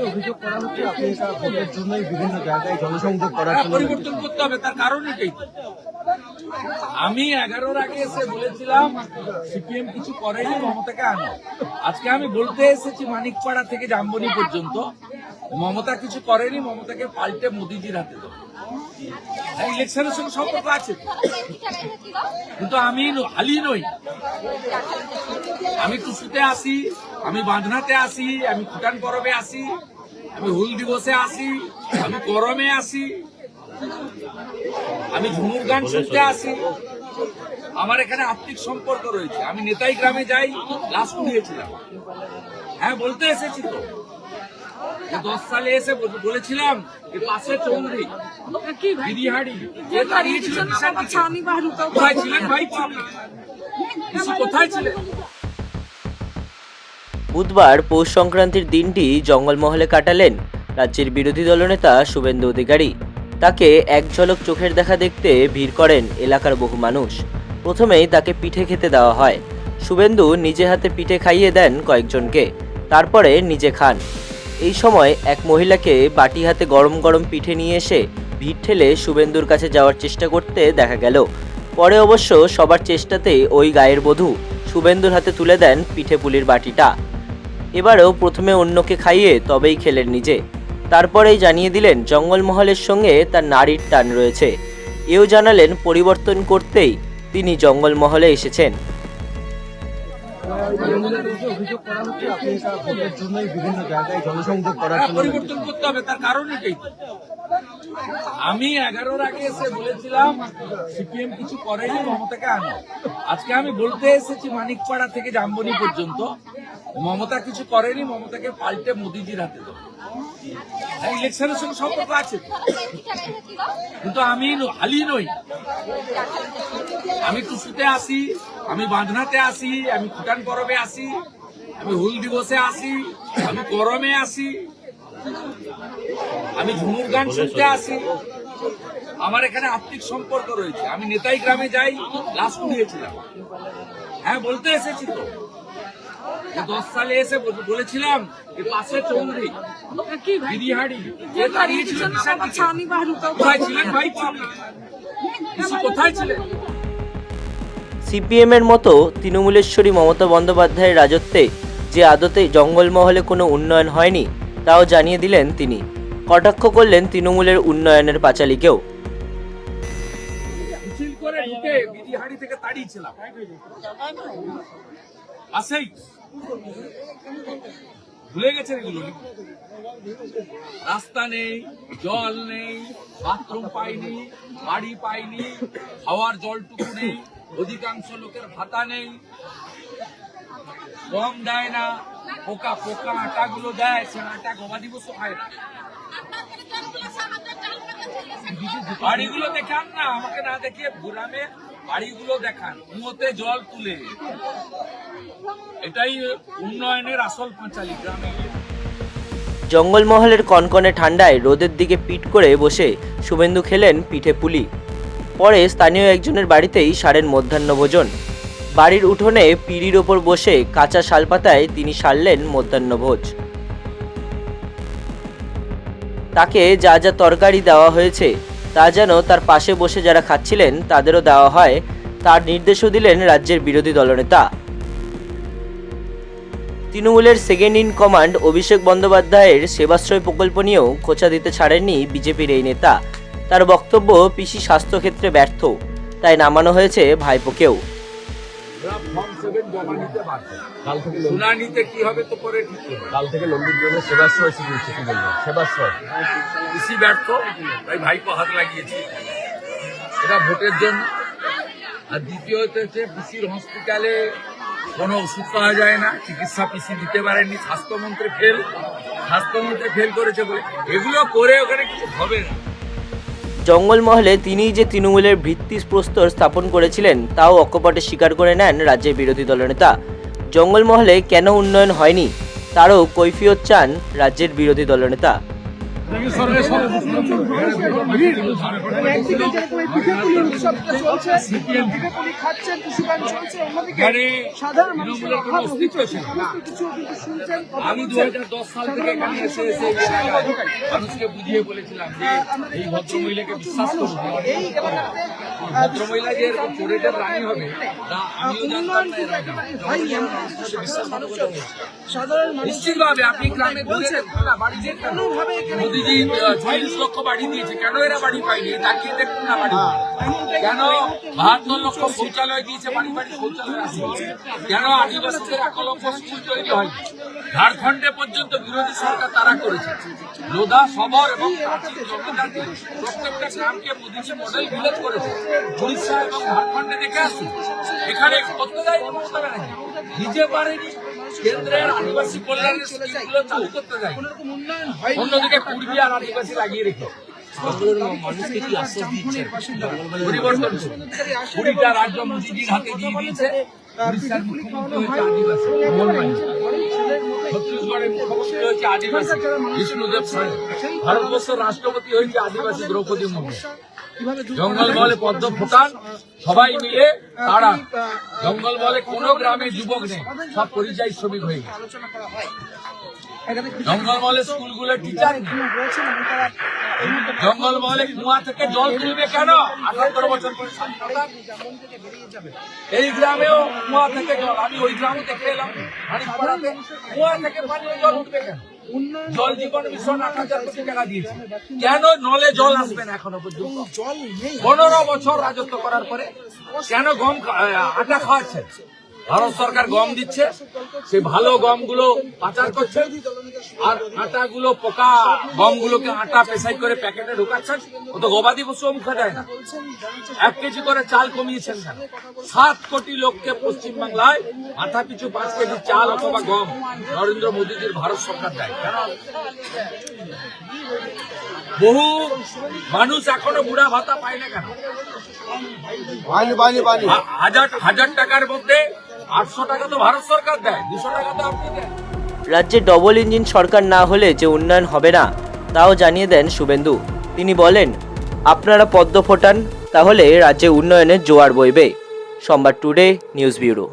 অভিযোগ করা হচ্ছে আপনি এটা ভোটের জন্যই বিভিন্ন জায়গায় জনসংযোগ করার জন্য পরিবর্তন করতে হবে, তার কারণ এটাই। আমি 11-র আগে এসে বলেছিলাম সিপিএম কিছু করেনি, মমতাকে আনো। আজকে আমি বলতে এসেছি মানিকপাড়া থেকে জামবনি পর্যন্ত মমতা কিছু করেনি, মমতাকে পাল্টে মোদিজির হাতে দেবো। ইলেকশনের সঙ্গে সম্পর্ক আছে, কিন্তু আমি হালি নই। আমি টুসুতে আসি, আমি বাঁধনাতে আসি, আমি খুটান পরবে আসি, আমি হুল দিবসে আসি, আমি গরমে আসি, আমি ঝুমুর গান শুনতে আসি। আমার এখানে আত্মিক সম্পর্ক রয়েছে। আমি নেতাই গ্রামে যাই, লাশ কুড়িয়েছিলাম। হ্যাঁ, বলতে এসেছি তো 10 সালে এসে বলেছিলাম পাশে চৌধুরী দিদিহাড়ি কোথায় ছিলেন ভাই? কোথায় ছিলেন? বুধবার পৌষ সংক্রান্তির দিনটি জঙ্গলমহলে কাটালেন রাজ্যের বিরোধী দলনেতা শুভেন্দু অধিকারী। তাকে এক ঝলক চোখের দেখা দেখতে ভিড় করেন এলাকার বহু মানুষ। প্রথমেই তাকে পিঠে খেতে দেওয়া হয়। শুভেন্দু নিজে হাতে পিঠে খাইয়ে দেন কয়েকজনকে, তারপরে নিজে খান। এই সময় এক মহিলাকে বাটি হাতে গরম গরম পিঠে নিয়ে এসে ভিড় ঠেলে শুভেন্দুর কাছে যাওয়ার চেষ্টা করতে দেখা গেল। পরে অবশ্য সবার চেষ্টাতেই ওই গায়ের বধূ শুভেন্দুর হাতে তুলে দেন পিঠে পুলির বাটিটা। এবারেও প্রথমে অন্যকে খাইয়ে তবেই খেলেন নিজে। তারপরেই জানিয়ে দিলেন জঙ্গলমহলের সঙ্গে তার নারীর টান রয়েছে। এও জানালেন পরিবর্তন করতেই তিনি জঙ্গলমহলে এসেছেন। অভিযোগ করা হচ্ছে আপনি এটা ভোটের জন্যই বিভিন্ন জায়গায় জনসংযোগ করার জন্য পরিবর্তন করতে হবে, তার কারণ এটাই। আমি 11-র আগে এসে বলেছিলাম সিপিএম কিছু করেনি, মমতাকে আনো। আজকে আমি বলতে এসেছি মানিকপাড়া থেকে জামবনি পর্যন্ত মমতা কিছু করেনি, মমতাকে পাল্টে মোদিজির হাতে দেবো। ইলেকশনের সঙ্গে সম্পর্ক আছে, কিন্তু আমি হালি নই। আমি টুসুতে আসি, আমি বাঁধনাতে আসি, আমি খুটান পরবে আসি, আমি হুল দিবসে আসি, আমি গরমে আসি, আমি ঝুমুর গান শুনতে আসি। আমার এখানে আত্মিক সম্পর্ক রয়েছে। আমি নেতাই গ্রামে যাই, লাশ কুড়িয়েছিলাম। হ্যাঁ, বলতে এসেছি তো 10 সালে এসে বলেছিলাম পাশে চৌধুরী দিদিহাড়ি কোথায় ছিলেন ভাই? কোথায় ছিলেন? সিপিএমের মতো তৃণমূলেশ্বরী মমতা বন্দ্যোপাধ্যায়ের রাজত্বে যে আদতে জঙ্গলমহলে কোনো উন্নয়ন হয়নি তাও জানিয়ে দিলেন তিনি। কটাক্ষ করলেন তৃণমূলের উন্নয়নের পাঁচালীকেও। মিছিল করে ঢুকে দিদিহাড়ি থেকে তাড়িয়েছিলাম। আসেই ভুলে গেছেন এগুলো। রাস্তা নেই, জল নেই, বাথরুম পাইনি, বাড়ি পাইনি, খাওয়ার জলটুকু নেই, অধিকাংশ লোকের ভাতা নেই, কম দেয় না, পোকা পোকা আটাগুলো দেয়, সে আটা গবাদি পশু খায় না। বাড়িগুলো দেখান না, আমাকে না দেখিয়ে গ্রামে বাড়িগুলো দেখান, কুয়োতে জল তুলে। এটাই উন্নয়নের আসল পাঁচালী গ্রামে। জঙ্গলমহলের কনকনে ঠান্ডায় রোদের দিকে পিঠ করে বসে শুভেন্দু খেলেন পিঠে পুলি। পরে স্থানীয় একজনের বাড়িতেই সারেন মধ্যাহ্নভোজন। বাড়ির উঠোনে পিঁড়ির ওপর বসে কাঁচা শালপাতায় তিনি সারলেন মধ্যাহ্নভোজ। তাকে যা যা তরকারি দেওয়া হয়েছে তা যেন তার পাশে বসে যারা খাচ্ছিলেন তাদেরও দেওয়া হয়, তার নির্দেশও দিলেন রাজ্যের বিরোধী দলনেতা। তৃণমূলের সেকেন্ড ইন কমান্ড অভিষেক বন্দ্যোপাধ্যায়ের সেবাশ্রয় প্রকল্প নিয়েও খোঁচা দিতে ছাড়েননি বিজেপির এই নেতা। তার বক্তব্য পিসি স্বাস্থ্যক্ষেত্রে ব্যর্থ, তাই নামানো হয়েছে ভাইপোকেও। শুনানিতে কি হবে তো পরে কাল থেকে লন্ডন জন্য সেবাশ্রয় শুরু হচ্ছে, কি বলবো সেবাশ্রয় কৃষি ব্যর্থ, তাই ভাইপো হাত লাগিয়েছে এটা ভোটের জন্য। আর দ্বিতীয়ত হচ্ছে পিসির হসপিটালে কোনো ওষুধ পাওয়া যায় না, চিকিৎসা পিসি দিতে পারেনি, স্বাস্থ্যমন্ত্রী ফেল করেছে বলে এগুলো করে ওখানে কিছু হবে না। জঙ্গলমহলে তিনিই যে তৃণমূলের ভিত্তিপ্রস্তর স্থাপন করেছিলেন তাও অকপটে স্বীকার করে নেন রাজ্যের বিরোধী দলনেতা। জঙ্গলমহলে কেন উন্নয়ন হয়নি তারও কৈফিয়ত চান রাজ্যের বিরোধী দলনেতা। একদিকে যেরকম এই পিঠেপুলির উৎসবটা চলছে, পিঠেপুলি খাচ্ছেন, টুসুগান চলছে, অন্যদিকে সাধারণ মানুষের অভাব অভিযোগ সমস্ত কিছু কিন্তু শুনছেন। আমি 2010 সাল থেকে এখানে এসে এই এলাকায় মানুষকে বুঝিয়ে বলেছিলাম যে এই ভদ্রমহিলাকে বিশ্বাস করুন। এই এলাকাতে ভদ্রমহিলা যে এরকম কোরেটের রানী হবে তা আমিও জানতাম না, এরা জানে। ভাই এমন সাধারণ মানুষের সাধারণ মানুষ নিশ্চিতভাবে আপনি গ্রামে ঘুরে দেখুন না, বাড়ি যে কোনোভাবে এখানে মোদিজি 40 লক্ষ বাড়ি দিয়েছে, কেন এরা বাড়ি পায়নি? তাকিয়ে দেখুন না বাড়ি কেন 72 লক্ষ শৌচালয় দিয়েছে, বাড়ি বাড়ি শৌচালয় আছে কেন? আদিবাসীদের একলব্য স্কুল তৈরি হয়। ঝাড়খণ্ডে পর্যন্ত বিরোধী সরকার তারা করেছে। লোধা, সবর এবং প্রাচীন জনজাতি প্রত্যেকটা গ্রামকে মোদিজি মডেল ভিলেজ করেছে। উড়িষ্যা এবং ঝাড়খণ্ডে দেখে আসুন, এখানে করতে দেয় মমতা ব্যানার্জি, নিজে পারেনি। কেন্দ্রের আদিবাসী কল্যাণের স্কিমগুলো চালু করতে দেয়, অন্যদিকে কুর্মী আর আদিবাসী লাগিয়ে রেখে মানুষকে কি আশ্বাস দিচ্ছে পরিবর্তন করুন। 20টা রাজ্য মোদিজির হাতে দিয়ে দিয়েছে। উড়িষ্যার মুখ্যমন্ত্রী হয়েছে আদিবাসী মোহনবাবু, ছত্তিশগড়ের মুখ্যমন্ত্রী হয়েছে আদিবাসী বিষ্ণুদেব সায়, ভারতবর্ষের রাষ্ট্রপতি হয়েছে আদিবাসী দ্রৌপদী মুর্মু। জঙ্গলমহলে পদ্ম ফোটান সবাই মিলে, তারা জঙ্গলমহলে কোনো গ্রামে যুবক নেই, সব পরিযায়ী শ্রমিক হয়ে গেছে। আলোচনা করা হয়। জঙ্গলমহলে স্কুলগুলো টিচার নেই। জঙ্গলমহলে কুয়া থেকে জল তুলবে কেন? 78 বছর পরে স্বাধীনতা। এই গ্রামেও কুয়া থেকে জল, আমি ওই গ্রামে দেখে এলাম, মানিকপাড়াতে কুয়া থেকে পানীয় জল উঠবে কেন? জল জীবন মিশন 8,000 কোটি টাকা দিয়েছে, কেন নলে জল আসবে না এখনো পর্যন্ত? 15 বছর রাজত্ব করার পরে কেন গম আটা খাওয়াচ্ছে? ভারত সরকার গম দিচ্ছে, সেই ভালো গমগুলো পাচার করছে, আর আটাগুলো পোকা গমগুলোকে আটা পেশাই করে প্যাকেটে ঢোকাচ্ছেন। ও তো গবাদি পশুও মুখে দেয় না। 1 কেজি করে চাল কমিয়েছেন কেন? 7 কোটি লোককে পশ্চিমবাংলায় মাথা পিছু 5 কেজি চাল অথবা গম নরেন্দ্র মোদীজির ভারত সরকার দেয় কেন? বহু মানুষ এখনো বুড়া ভাতা পায় না কেন? হাজার টাকার মধ্যে 800 টাকা তো ভারত সরকার দেয়, 200 টাকা তো আপনি দেন। রাজ্যে ডবল ইঞ্জিন সরকার না হলে যে উন্নয়ন হবে না তাও জানিয়ে দেন শুভেন্দু। তিনি বলেন, আপনারা পদ্ম ফোটান, তাহলে রাজ্যে উন্নয়নের জোয়ার বইবে। সোমবার টুডে নিউজ ব্যুরো।